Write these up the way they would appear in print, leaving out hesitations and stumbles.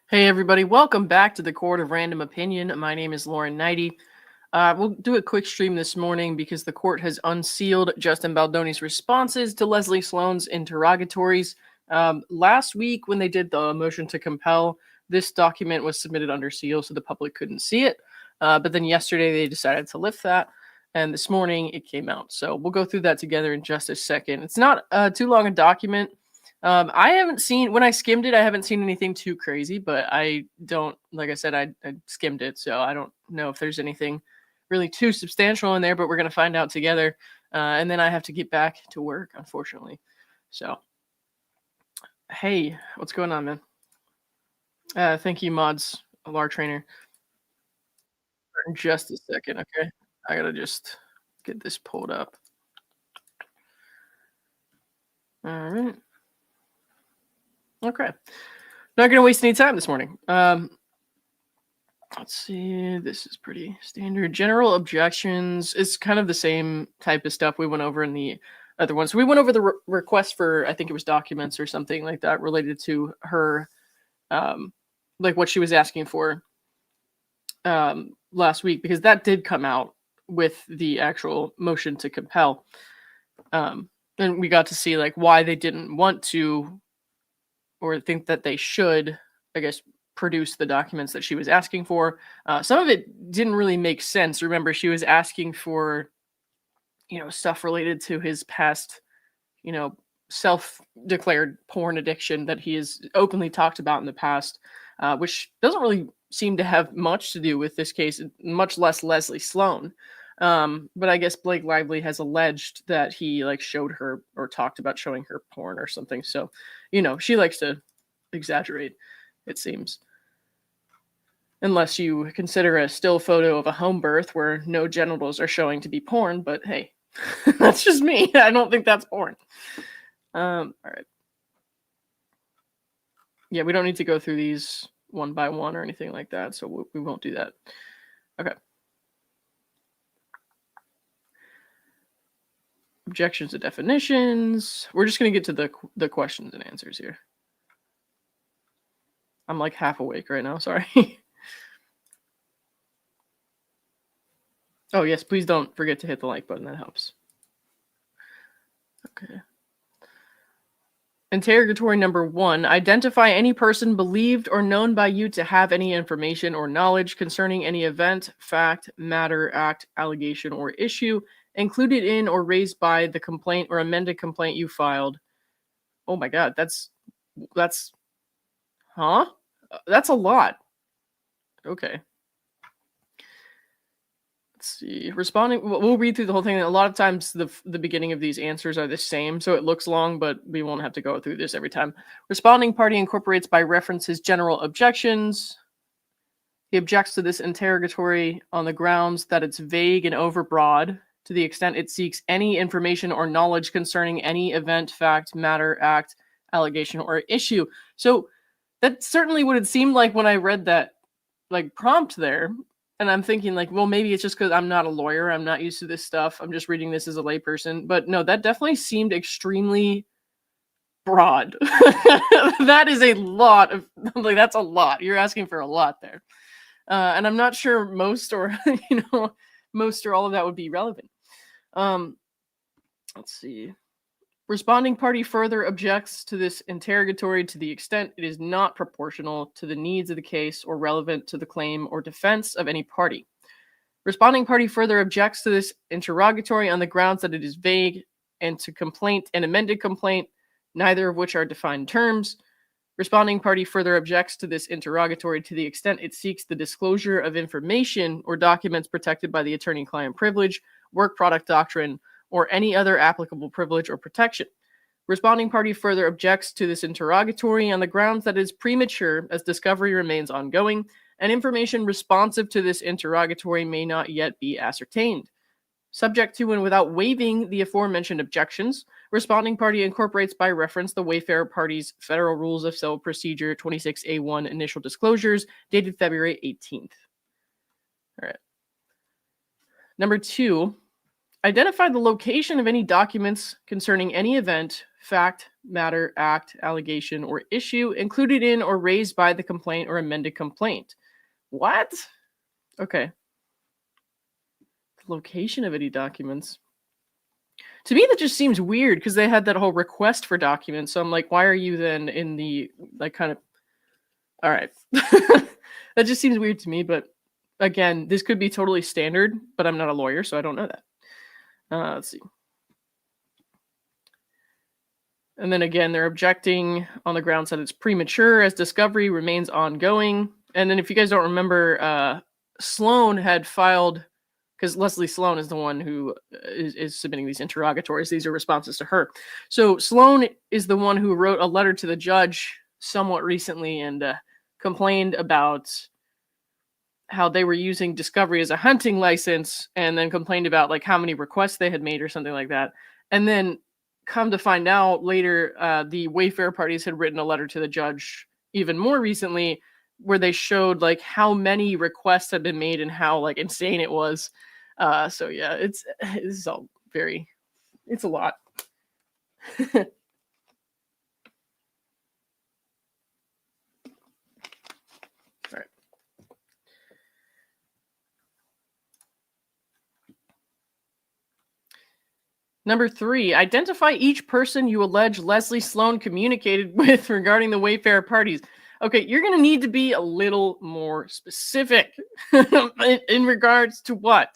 Hey everybody, welcome back to the Court of Random Opinion. My name is Lauren Neidigh. We'll do a quick stream this morning because the court has unsealed Justin Baldoni's responses to Leslie Sloane's interrogatories. Last week when they did the motion to compel, this document was submitted under seal so the public couldn't see it. But then yesterday they decided to lift that, and this morning it came out. So we'll go through that together in just a second. It's not too long a document. I haven't seen, when I skimmed it, I haven't seen anything too crazy, but I don't, like I said, I skimmed it, so I don't know if there's anything really too substantial in there, but we're going to find out together. And then I have to get back to work, unfortunately. So, hey, what's going on, man? Thank you, Mods, LAR trainer. In just a second, okay? I got to just get this pulled up. All right. Okay. Not going to waste any time this morning. Let's see. This is pretty standard. General objections. It's kind of the same type of stuff we went over in the other one. So we went over the request for, I think it was documents or something like that related to her, like what she was asking for last week, because that did come out with the actual motion to compel. And we got to see like why they didn't want to or think that they should, I guess, produce the documents that she was asking for. Some of it didn't really make sense. Remember, she was asking for, stuff related to his past, self-declared porn addiction that he has openly talked about in the past, which doesn't really seem to have much to do with this case, much less Leslie Sloane. But I guess Blake Lively has alleged that he showed her or talked about showing her porn or something. So, she likes to exaggerate, it seems. Unless you consider a still photo of a home birth where no genitals are showing to be porn, but hey, that's just me. I don't think that's porn. All right. Yeah, we don't need to go through these one by one or anything like that, so we won't do that. Okay. Objections to definitions. We're just going to get to the questions and answers here. I'm like half awake right now. Sorry. Oh, yes. Please don't forget to hit the like button. That helps. Okay. Interrogatory number 1. Identify any person believed or known by you to have any information or knowledge concerning any event, fact, matter, act, allegation, or issue included in or raised by the complaint or amended complaint you filed. Oh my God, that's a lot. Okay. Let's see. Responding, we'll read through the whole thing. A lot of times the beginning of these answers are the same, so it looks long, but we won't have to go through this every time. Responding party incorporates by reference his general objections. He objects to this interrogatory on the grounds that it's vague and overbroad to the extent it seeks any information or knowledge concerning any event, fact, matter, act, allegation, or issue. So that's certainly what it seemed like when I read that prompt there. And I'm thinking well, maybe it's just because I'm not a lawyer. I'm not used to this stuff. I'm just reading this as a layperson. But no, that definitely seemed extremely broad. That is a lot of, that's a lot. You're asking for a lot there. And I'm not sure most or, most or all of that would be relevant. Let's see. Responding party further objects to this interrogatory to the extent it is not proportional to the needs of the case or relevant to the claim or defense of any party. Responding party further objects to this interrogatory on the grounds that it is vague and to complaint and amended complaint, neither of which are defined terms. Responding party further objects to this interrogatory to the extent it seeks the disclosure of information or documents protected by the attorney-client privilege, work product doctrine, or any other applicable privilege or protection. Responding party further objects to this interrogatory on the grounds that it is premature as discovery remains ongoing and information responsive to this interrogatory may not yet be ascertained. Subject to and without waiving the aforementioned objections, responding party incorporates by reference the Wayfarer Party's Federal Rules of Civil Procedure 26A1 initial disclosures dated February 18th. All right. Number 2, identify the location of any documents concerning any event, fact, matter, act, allegation, or issue included in or raised by the complaint or amended complaint. What? Okay. Location of any documents. To me, that just seems weird because they had that whole request for documents. So I'm like, why are you then in the like kind of? All right, that just seems weird to me. But again, this could be totally standard, but I'm not a lawyer, so I don't know that. Let's see. And then again, they're objecting on the grounds that it's premature as discovery remains ongoing. And then if you guys don't remember, Sloane had filed, because Leslie Sloane is the one who is submitting these interrogatories. These are responses to her. So Sloane is the one who wrote a letter to the judge somewhat recently and complained about how they were using discovery as a hunting license, and then complained about like how many requests they had made or something like that. And then come to find out later, the Wayfair parties had written a letter to the judge even more recently where they showed like how many requests had been made and how like insane it was. So yeah, it's all it's a lot. All right. Number 3, identify each person you allege Leslie Sloane communicated with regarding the Wayfair parties. Okay, you're going to need to be a little more specific in regards to what?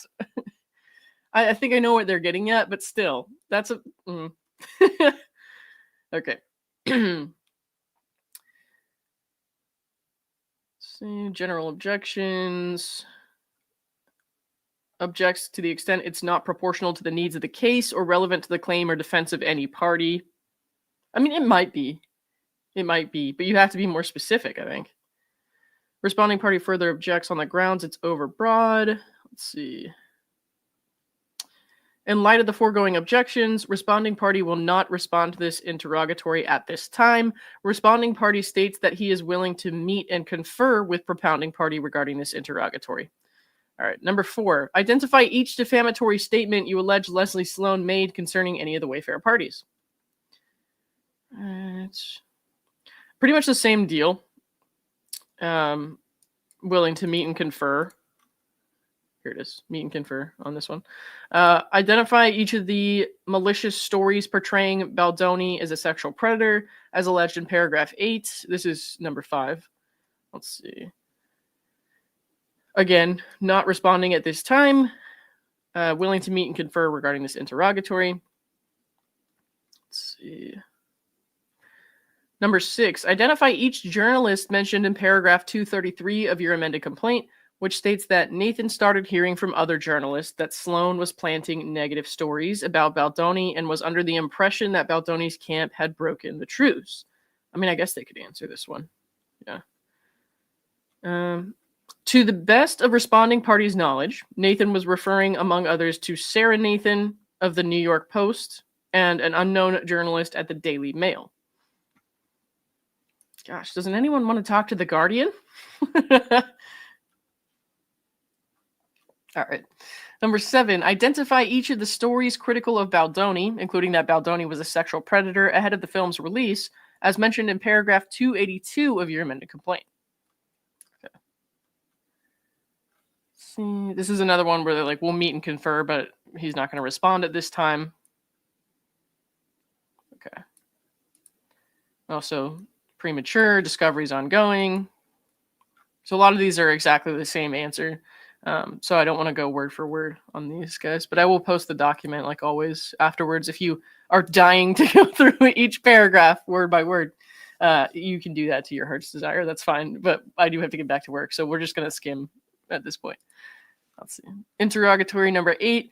I think I know what they're getting at, but still, that's a... Okay. See, general objections. Objects to the extent it's not proportional to the needs of the case or relevant to the claim or defense of any party. I mean, it might be. It might be, but you have to be more specific, I think. Responding party further objects on the grounds it's overbroad. Let's see. In light of the foregoing objections, responding party will not respond to this interrogatory at this time. Responding party states that he is willing to meet and confer with propounding party regarding this interrogatory. All right, number 4, identify each defamatory statement you allege Leslie Sloane made concerning any of the Wayfair parties. It's pretty much the same deal. Willing to meet and confer. Here it is, meet and confer on this one. Identify each of the malicious stories portraying Baldoni as a sexual predator, as alleged in paragraph 8. This is number 5. Let's see. Again, not responding at this time. Willing to meet and confer regarding this interrogatory. Let's see. Number 6, identify each journalist mentioned in paragraph 233 of your amended complaint, which states that Nathan started hearing from other journalists that Sloane was planting negative stories about Baldoni and was under the impression that Baldoni's camp had broken the truce. I mean, I guess they could answer this one. Yeah. To the best of responding party's knowledge, Nathan was referring, among others, to Sarah Nathan of the New York Post and an unknown journalist at the Daily Mail. Gosh, doesn't anyone want to talk to the Guardian? All right. Number 7, identify each of the stories critical of Baldoni, including that Baldoni was a sexual predator ahead of the film's release, as mentioned in paragraph 282 of your amended complaint. Okay. See, this is another one where they're like, we'll meet and confer, but he's not going to respond at this time. Okay. Also, premature, discovery's ongoing. So a lot of these are exactly the same answer. So I don't want to go word for word on these guys, but I will post the document like always afterwards. If you are dying to go through each paragraph word by word, you can do that to your heart's desire. That's fine. But I do have to get back to work. So we're just going to skim at this point. Let's see. Interrogatory number 8.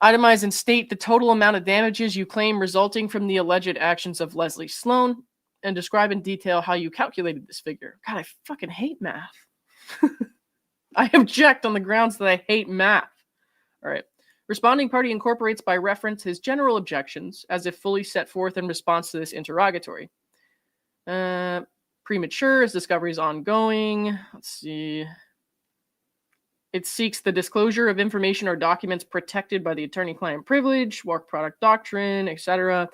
Itemize and state the total amount of damages you claim resulting from the alleged actions of Leslie Sloane, and describe in detail how you calculated this figure. God, I fucking hate math. I object on the grounds that I hate math. All right. Responding party incorporates by reference his general objections as if fully set forth in response to this interrogatory. Premature as discovery is ongoing. Let's see. It seeks the disclosure of information or documents protected by the attorney-client privilege, work product doctrine, etc.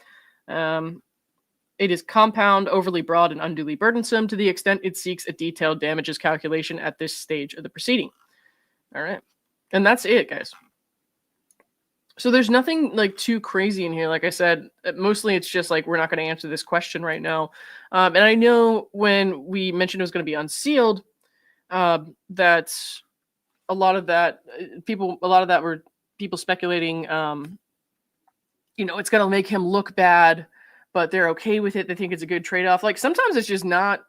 It is compound, overly broad, and unduly burdensome to the extent it seeks a detailed damages calculation at this stage of the proceeding. All right. And that's it, guys. So there's nothing like too crazy in here. Like I said, mostly it's just like we're not going to answer this question right now. And I know when we mentioned it was going to be unsealed, that a lot of that were people speculating. It's going to make him look bad, but they're okay with it. They think it's a good trade-off. Like sometimes it's just not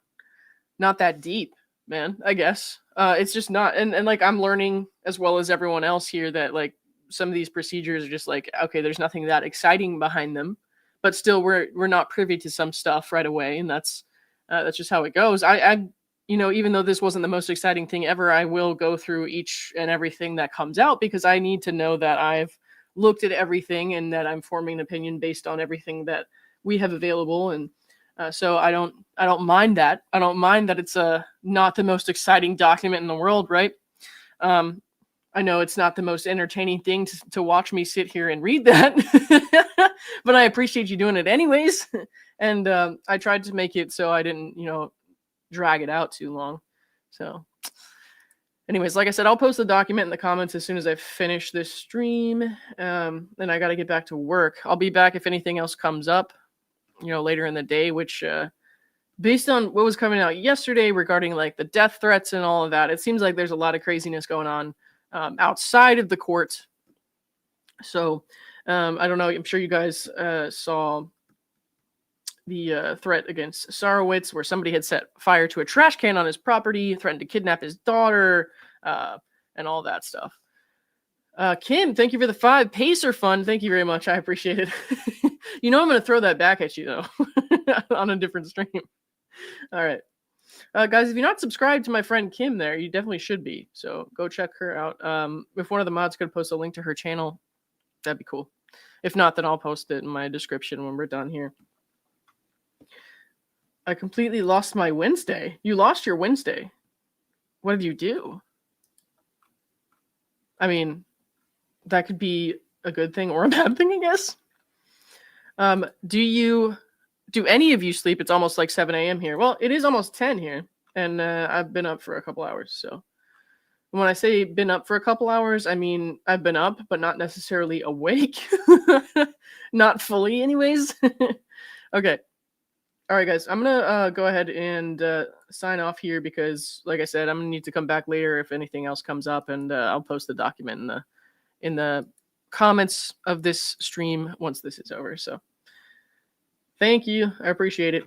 that deep, man. I guess it's just not. And like I'm learning as well as everyone else here that like some of these procedures are just like, okay, there's nothing that exciting behind them, but still we're not privy to some stuff right away, and that's just how it goes. I even though this wasn't the most exciting thing ever, I will go through each and everything that comes out because I need to know that I've looked at everything and that I'm forming an opinion based on everything that we have available. And so I don't mind that. I don't mind that it's not the most exciting document in the world, right? I know it's not the most entertaining thing to watch me sit here and read that, but I appreciate you doing it anyways. And I tried to make it so I didn't, drag it out too long. So anyways, like I said, I'll post the document in the comments as soon as I finish this stream. And I got to get back to work. I'll be back if anything else comes up, later in the day, which based on what was coming out yesterday regarding like the death threats and all of that, it seems like there's a lot of craziness going on outside of the court. So I don't know. I'm sure you guys saw the threat against Sarowitz, where somebody had set fire to a trash can on his property, threatened to kidnap his daughter, and all that stuff. Kim, thank you for the 5 Pacer fund. Thank you very much. I appreciate it. I'm going to throw that back at you, though, on a different stream. All right. Guys, if you're not subscribed to my friend Kim there, you definitely should be. So go check her out. If one of the mods could post a link to her channel, that'd be cool. If not, then I'll post it in my description when we're done here. I completely lost my Wednesday. You lost your Wednesday. What did you do? I mean, that could be a good thing or a bad thing, I guess. Do any of you sleep? It's almost like 7 a.m. here. Well, it is almost 10 here, and I've been up for a couple hours. So when I say been up for a couple hours, I mean I've been up, but not necessarily awake. Not fully, anyways. Okay. All right, guys. I'm gonna go ahead and sign off here because, like I said, I'm gonna need to come back later if anything else comes up, and I'll post the document in the comments of this stream once this is over. So thank you. I appreciate it.